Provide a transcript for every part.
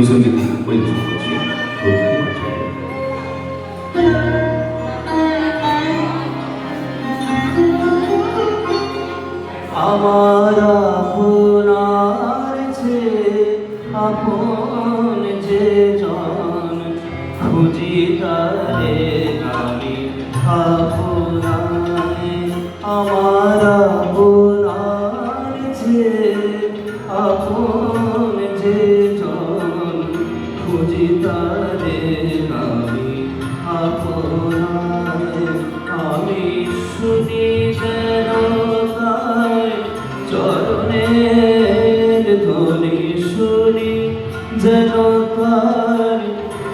লোকসঙ্গীত পরিবেশন করছি। আমার আপনার যে আপন যে জন খুঁজি তারে আমি আপনায়। আমার আপনার যে আপন যে জন খুঁজি তারে আমি আপনায়। আমি শুনি যেন চরণের ধ্বনি শুনি যেন তার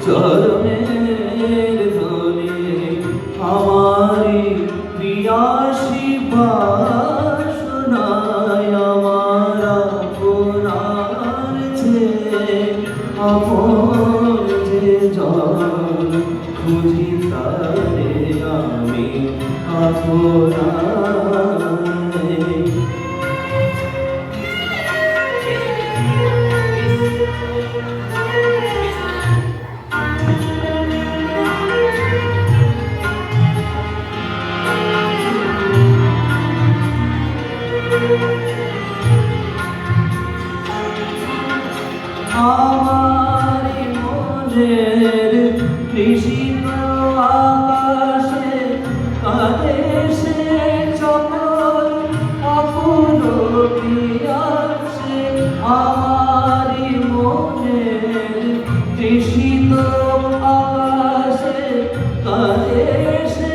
চরণের ধ্বনি আমারি প্রিয়াসী বাসনায়। আমার আপনার যে আপন যে জন খুঁজি তারে আমি আপনায়। আমার মনের তৃষিত আকাশে কাঁদে সে চকর অপূর্ব পিয়াসে। আমার মনের তৃষিত আকাশে কাঁদে সে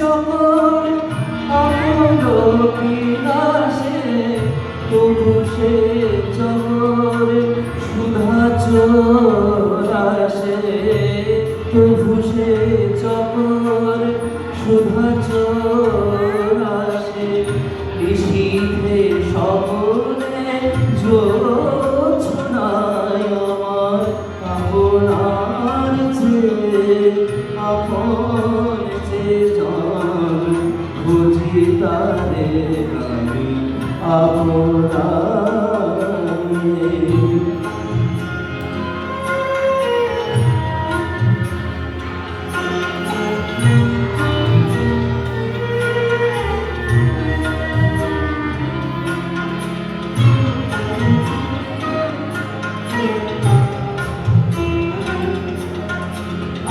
চকর অপূর্ব পিয়াসে। তবু সে চকর সুধা চোরাসে, তবু সে চকর সুধা চোরাসে। নিশীথে স্বপনে জোছনায় আমার আপনার যে আপন যে জন খুঁজি তারে আমি আপনায়।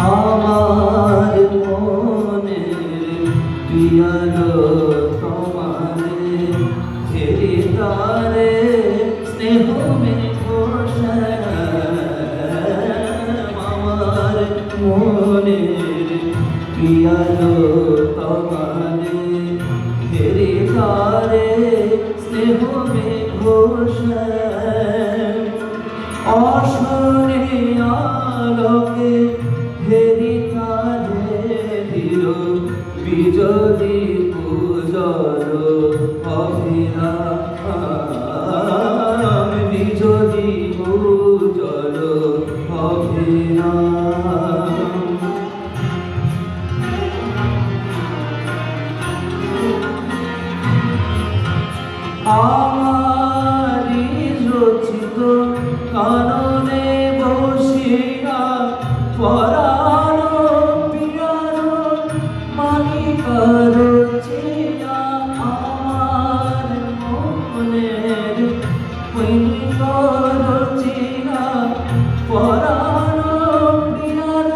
আমার মনের পিয়ালো তোমারে ফেরি তারে স্নেহ আমার মনের পিয়ালো তোমারে ফেরি তারে স্নেহ অশনে আলোকে ফেরি তারে ধীর বিজলি পূজর অভিরাম বিজলি পূজর অভিরাম। আমারি রচিত কাননে বসিয়া পরাণ পিয়ার মালিকার চেয়া। আমার মনের পৈনিকর চেয়া পরাণ পিয়ার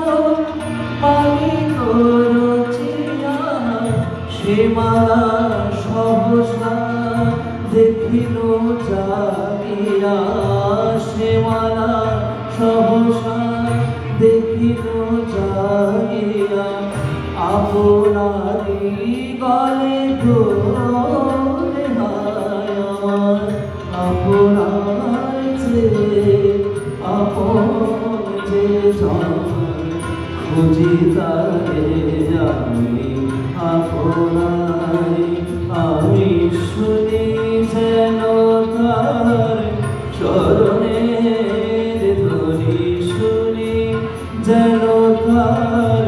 মালিকর চেয়া। সে মালা সহসা দেখিল জাগিয়া, সে মালা সহসা দেখিল জাগিয়া। আপনারি গলে ধরে আমার আপনার যে আপন যে জন খুঁজি তারে আমি আপনায়। আমি শুনি যেন তার চরণের ধ্বনি শুনি যেন তার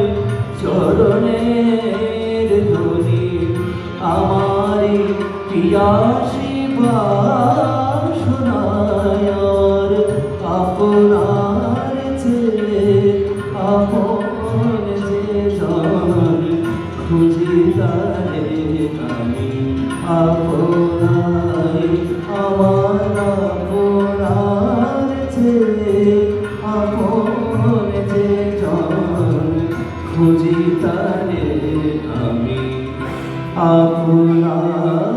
চরণের ধ্বনি আমারি পিয়াসী বাসনায়। আপনার খুঁজি তারে আমি আপনার